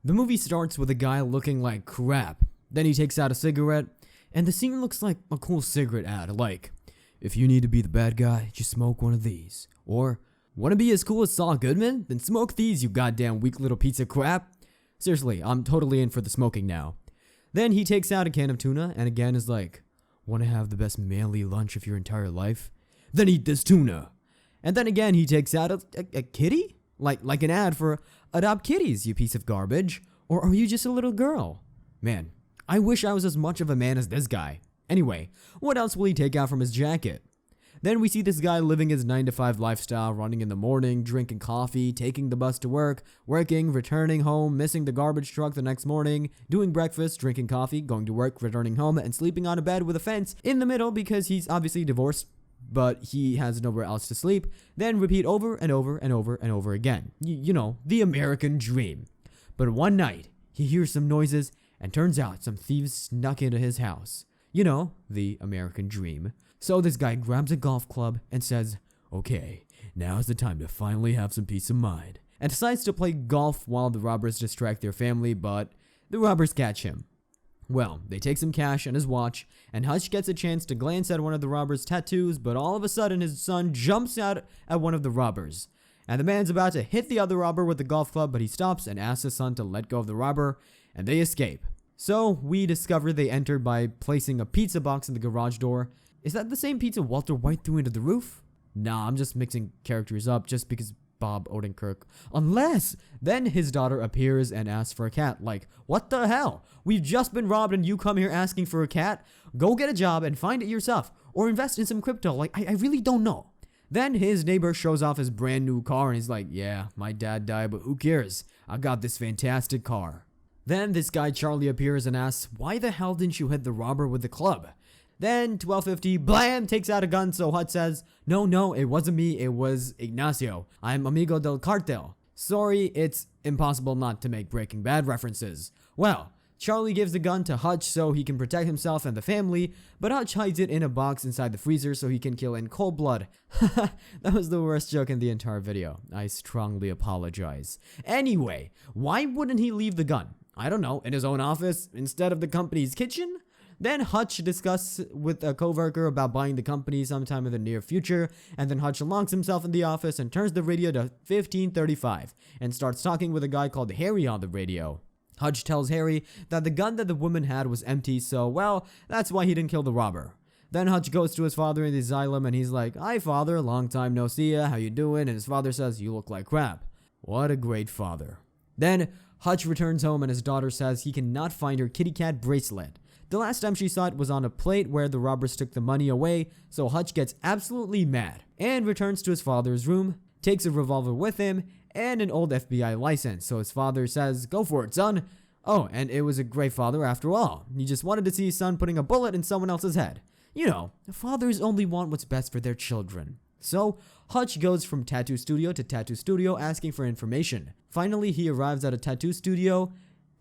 The movie starts with a guy looking like crap. Then he takes out a cigarette, and the scene looks like a cool cigarette ad, like, if you need to be the bad guy, just smoke one of these. Or, wanna be as cool as Saul Goodman? Then smoke these, you goddamn weak little piece of crap. Seriously, I'm totally in for the smoking now. Then he takes out a can of tuna, and again is like, wanna have the best manly lunch of your entire life? Then eat this tuna. And then again he takes out a kitty? Like an ad for adopt kitties, you piece of garbage. Or are you just a little girl? Man, I wish I was as much of a man as this guy. Anyway, what else will he take out from his jacket? Then we see this guy living his 9-to-5 lifestyle, running in the morning, drinking coffee, taking the bus to work, working, returning home, missing the garbage truck the next morning, doing breakfast, drinking coffee, going to work, returning home, and sleeping on a bed with a fence in the middle because he's obviously divorced, but he has nowhere else to sleep. Then repeat over and over and over and over again. You know, the American dream. But one night, he hears some noises, and turns out some thieves snuck into his house. You know, the American dream. So this guy grabs a golf club and says, okay, now's the time to finally have some peace of mind. And decides to play golf while the robbers distract their family, but the robbers catch him. Well, they take some cash and his watch, and Hutch gets a chance to glance at one of the robbers' tattoos, but all of a sudden his son jumps out at one of the robbers. And the man's about to hit the other robber with the golf club, but he stops and asks his son to let go of the robber, and they escape. So we discover they entered by placing a pizza box in the garage door. Is that the same pizza Walter White threw into the roof? Nah, I'm just mixing characters up just because Bob Odenkirk. Unless, then his daughter appears and asks for a cat. Like, what the hell? We've just been robbed and you come here asking for a cat? Go get a job and find it yourself. Or invest in some crypto. Like, I really don't know. Then his neighbor shows off his brand new car and he's like, yeah, my dad died, but who cares? I got this fantastic car. Then this guy Charlie appears and asks, why the hell didn't you hit the robber with the club? Then 12:50, blam, takes out a gun, so Hutch says, no, it wasn't me, it was Ignacio. I'm amigo del cartel. Sorry, it's impossible not to make Breaking Bad references. Well, Charlie gives the gun to Hutch so he can protect himself and the family, but Hutch hides it in a box inside the freezer so he can kill in cold blood. That was the worst joke in the entire video. I strongly apologize. Anyway, why wouldn't he leave the gun? I don't know, in his own office instead of the company's kitchen? Then Hutch discusses with a coworker about buying the company sometime in the near future, and then Hutch locks himself in the office and turns the radio to 1535 and starts talking with a guy called Harry on the radio. Hutch tells Harry that the gun that the woman had was empty, so well, that's why he didn't kill the robber. Then Hutch goes to his father in the asylum and he's like, hi father, long time no see ya, how you doing? And his father says, you look like crap. What a great father. Then Hutch returns home and his daughter says he cannot find her kitty cat bracelet. The last time she saw it was on a plate where the robbers took the money away, so Hutch gets absolutely mad and returns to his father's room, takes a revolver with him, and an old FBI license, so his father says, go for it, son. Oh, and it was a great father after all. He just wanted to see his son putting a bullet in someone else's head. You know, fathers only want what's best for their children. So, Hutch goes from tattoo studio to tattoo studio asking for information. Finally, he arrives at a tattoo studio,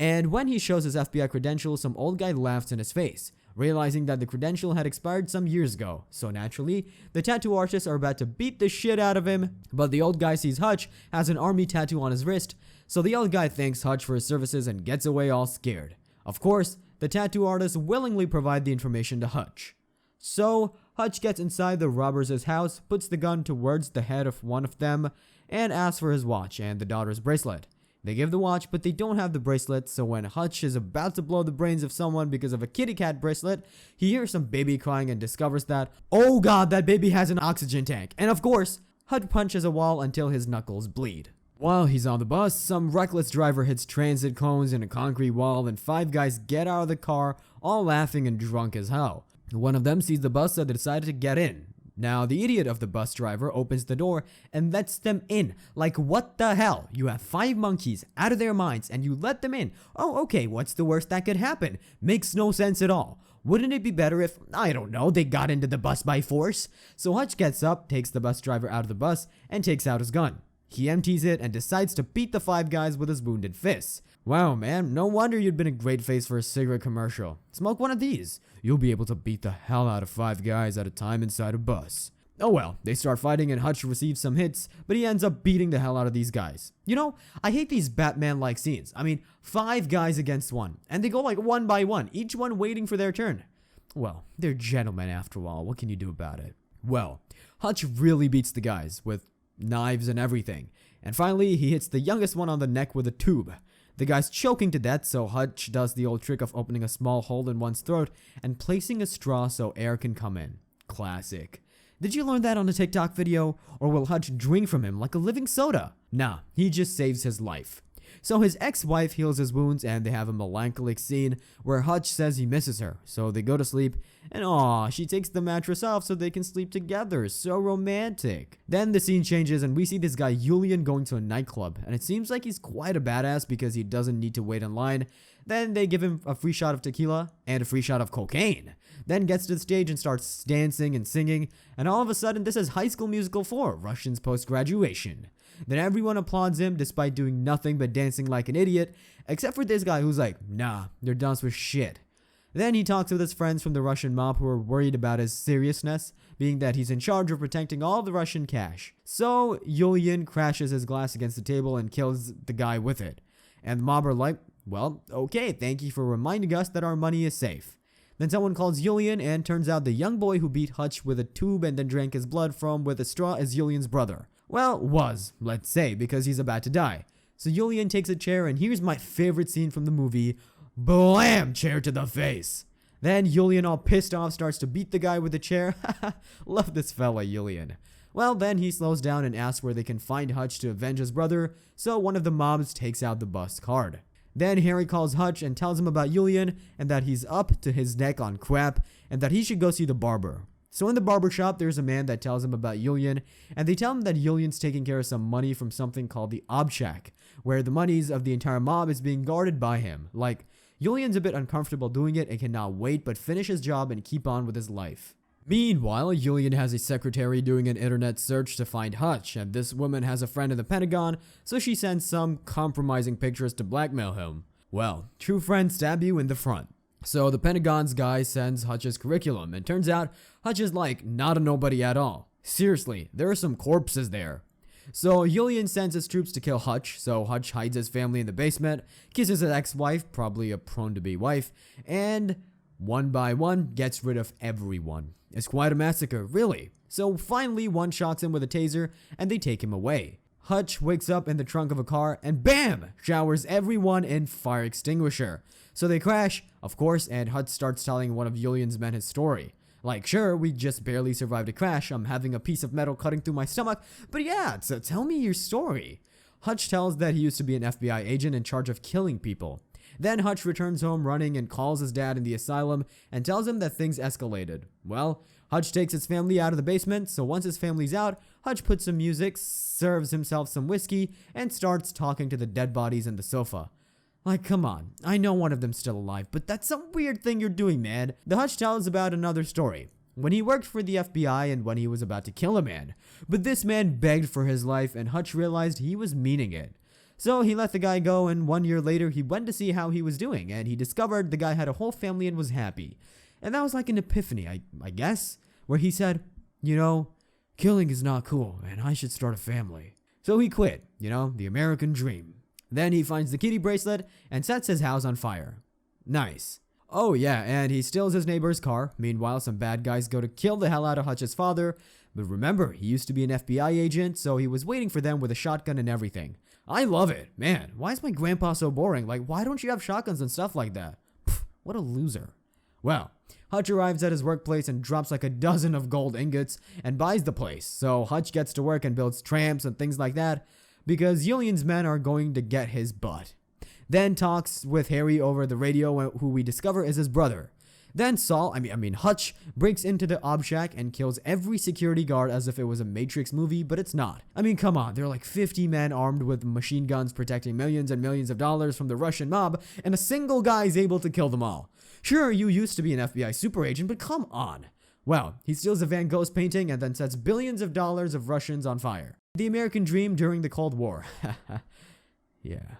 and when he shows his FBI credentials, some old guy laughs in his face, realizing that the credential had expired some years ago. So naturally, the tattoo artists are about to beat the shit out of him, but the old guy sees Hutch has an army tattoo on his wrist, so the old guy thanks Hutch for his services and gets away all scared. Of course, the tattoo artists willingly provide the information to Hutch. So, Hutch gets inside the robbers' house, puts the gun towards the head of one of them, and asks for his watch and the daughter's bracelet. They give the watch, but they don't have the bracelet, so when Hutch is about to blow the brains of someone because of a kitty cat bracelet, he hears some baby crying and discovers that, oh god, that baby has an oxygen tank. And of course, Hutch punches a wall until his knuckles bleed. While he's on the bus, some reckless driver hits transit cones in a concrete wall and 5 guys get out of the car, all laughing and drunk as hell. One of them sees the bus, so they decided to get in. Now, the idiot of the bus driver opens the door and lets them in. Like, what the hell? You have 5 monkeys out of their minds and you let them in. Oh, okay, what's the worst that could happen? Makes no sense at all. Wouldn't it be better if, I don't know, they got into the bus by force? So Hutch gets up, takes the bus driver out of the bus, and takes out his gun. He empties it and decides to beat the 5 guys with his wounded fists. Wow, man, no wonder you'd been a great face for a cigarette commercial. Smoke one of these. You'll be able to beat the hell out of 5 guys at a time inside a bus. Oh well, they start fighting and Hutch receives some hits, but he ends up beating the hell out of these guys. You know, I hate these Batman-like scenes. I mean, 5 guys against 1, and they go like one by one, each one waiting for their turn. Well, they're gentlemen after all, what can you do about it? Well, Hutch really beats the guys, with knives and everything, and finally he hits the youngest one on the neck with a tube. The guy's choking to death, so Hutch does the old trick of opening a small hole in one's throat and placing a straw so air can come in. Classic. Did you learn that on a TikTok video? Or will Hutch drink from him like a living soda? Nah, he just saves his life. So his ex-wife heals his wounds and they have a melancholic scene where Hutch says he misses her. So they go to sleep and aw, she takes the mattress off so they can sleep together. So romantic. Then the scene changes and we see this guy Julian going to a nightclub and it seems like he's quite a badass because he doesn't need to wait in line. Then they give him a free shot of tequila and a free shot of cocaine. Then gets to the stage and starts dancing and singing, and all of a sudden this is High School Musical 4, Russians post-graduation. Then everyone applauds him despite doing nothing but dancing like an idiot, except for this guy who's like, nah, their dance was shit. Then he talks with his friends from the Russian mob who are worried about his seriousness, being that he's in charge of protecting all the Russian cash. So Julian crashes his glass against the table and kills the guy with it. And the mob are like, well, okay, thank you for reminding us that our money is safe. Then someone calls Julian and turns out the young boy who beat Hutch with a tube and then drank his blood from with a straw is Julian's brother. Well, was, let's say, because he's about to die. So Julian takes a chair and here's my favorite scene from the movie. Blam! Chair to the face. Then Julian, all pissed off, starts to beat the guy with the chair. Love this fella, Julian. Well, then he slows down and asks where they can find Hutch to avenge his brother, so one of the mobs takes out the bus card. Then Harry calls Hutch and tells him about Julian and that he's up to his neck on crap and that he should go see the barber. So in the barber shop, there's a man that tells him about Julian and they tell him that Julian's taking care of some money from something called the Obshak, where the monies of the entire mob is being guarded by him. Like, Julian's a bit uncomfortable doing it and cannot wait but finish his job and keep on with his life. Meanwhile, Julian has a secretary doing an internet search to find Hutch, and this woman has a friend in the Pentagon, so she sends some compromising pictures to blackmail him. Well, true friends stab you in the front. So the Pentagon's guy sends Hutch's curriculum, and turns out Hutch is like not a nobody at all. Seriously, there are some corpses there. So Julian sends his troops to kill Hutch, so Hutch hides his family in the basement, kisses his ex-wife, probably a prone-to-be wife, and one by one gets rid of everyone. It's quite a massacre, really. So finally one shocks him with a taser and they take him away. Hutch wakes up in the trunk of a car and BAM! Showers everyone in fire extinguisher. So they crash, of course, and Hutch starts telling one of Julian's men his story. Like, sure, we just barely survived a crash, I'm having a piece of metal cutting through my stomach, but yeah, so tell me your story. Hutch tells that he used to be an FBI agent in charge of killing people. Then Hutch returns home running and calls his dad in the asylum and tells him that things escalated. Well, Hutch takes his family out of the basement, so once his family's out, Hutch puts some music, serves himself some whiskey, and starts talking to the dead bodies in the sofa. Like, come on, I know one of them's still alive, but that's some weird thing you're doing, man. The Hutch tells about another story, when he worked for the FBI and when he was about to kill a man. But this man begged for his life and Hutch realized he was meaning it. So he let the guy go, and 1 year later he went to see how he was doing, and he discovered the guy had a whole family and was happy. And that was like an epiphany, I guess, where he said, you know, killing is not cool, and I should start a family. So he quit, you know, the American dream. Then he finds the kitty bracelet and sets his house on fire. Nice. Oh yeah, and he steals his neighbor's car. Meanwhile, some bad guys go to kill the hell out of Hutch's father. But remember, he used to be an FBI agent, so he was waiting for them with a shotgun and everything. I love it. Man, why is my grandpa so boring? Like, why don't you have shotguns and stuff like that? Pfft, what a loser. Well, Hutch arrives at his workplace and drops like a dozen of gold ingots and buys the place. So Hutch gets to work and builds tramps and things like that because Julian's men are going to get his butt. Then talks with Harry over the radio, who we discover is his brother. Then Hutch breaks into the Obshak and kills every security guard as if it was a Matrix movie, but it's not. I mean, come on, there are like 50 men armed with machine guns protecting millions and millions of dollars from the Russian mob, and a single guy is able to kill them all. Sure, you used to be an FBI super agent, but come on. Well, he steals a Van Gogh's painting and then sets billions of dollars of Russians on fire. The American dream during the Cold War. Yeah.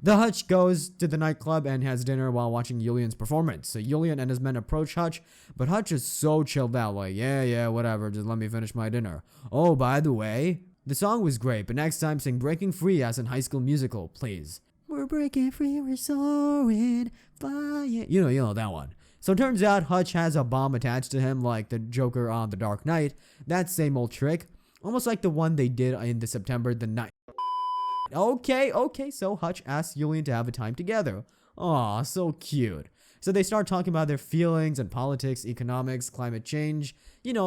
The Hutch goes to the nightclub and has dinner while watching Julian's performance. So Julian and his men approach Hutch, but Hutch is so chilled out, like, yeah, whatever, just let me finish my dinner. Oh, by the way, the song was great, but next time sing Breaking Free as in High School Musical, please. We're breaking free, we're soaring, flying. You know that one. So it turns out Hutch has a bomb attached to him like the Joker on The Dark Knight. That same old trick, almost like the one they did in the September the 9th. Okay, so Hutch asks Julian to have a time together. Aw, so cute. So they start talking about their feelings and politics, economics, climate change,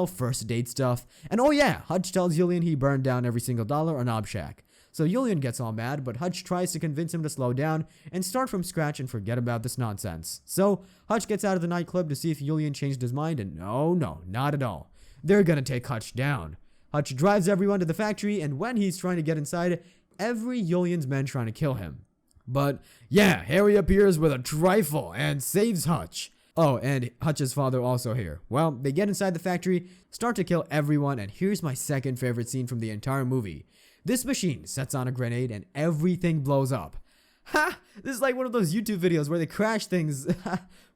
first date stuff. And oh yeah, Hutch tells Julian he burned down every single dollar on Obshack. So Julian gets all mad, but Hutch tries to convince him to slow down and start from scratch and forget about this nonsense. So Hutch gets out of the nightclub to see if Julian changed his mind, and no, not at all. They're gonna take Hutch down. Hutch drives everyone to the factory, and when he's trying to get inside, every Julian's men trying to kill him. But yeah, Harry appears with a rifle and saves Hutch. Oh, and Hutch's father also here. Well, they get inside the factory, start to kill everyone, and here's my second favorite scene from the entire movie. This machine sets on a grenade and everything blows up. Ha! This is like one of those YouTube videos where they crash things,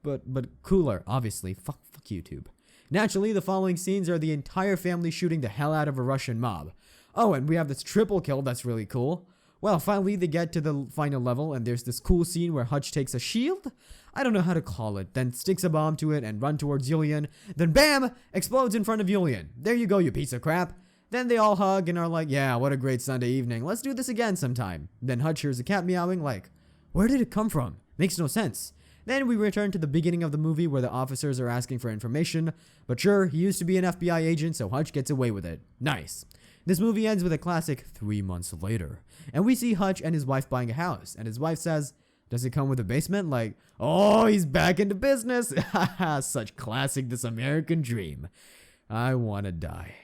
but cooler, obviously. Fuck YouTube. Naturally, the following scenes are the entire family shooting the hell out of a Russian mob. Oh, and we have this triple kill that's really cool. Well, finally they get to the final level and there's this cool scene where Hutch takes a shield? I don't know how to call it, then sticks a bomb to it and run towards Julian, then BAM! Explodes in front of Julian. There you go, you piece of crap. Then they all hug and are like, yeah, what a great Sunday evening. Let's do this again sometime. Then Hutch hears a cat meowing like, where did it come from? Makes no sense. Then we return to the beginning of the movie where the officers are asking for information. But sure, he used to be an FBI agent, so Hutch gets away with it. Nice. This movie ends with a classic 3 months later. And we see Hutch and his wife buying a house. And his wife says, does it come with a basement? Like, oh, he's back into business. Haha, such classic This American Dream. I wanna die.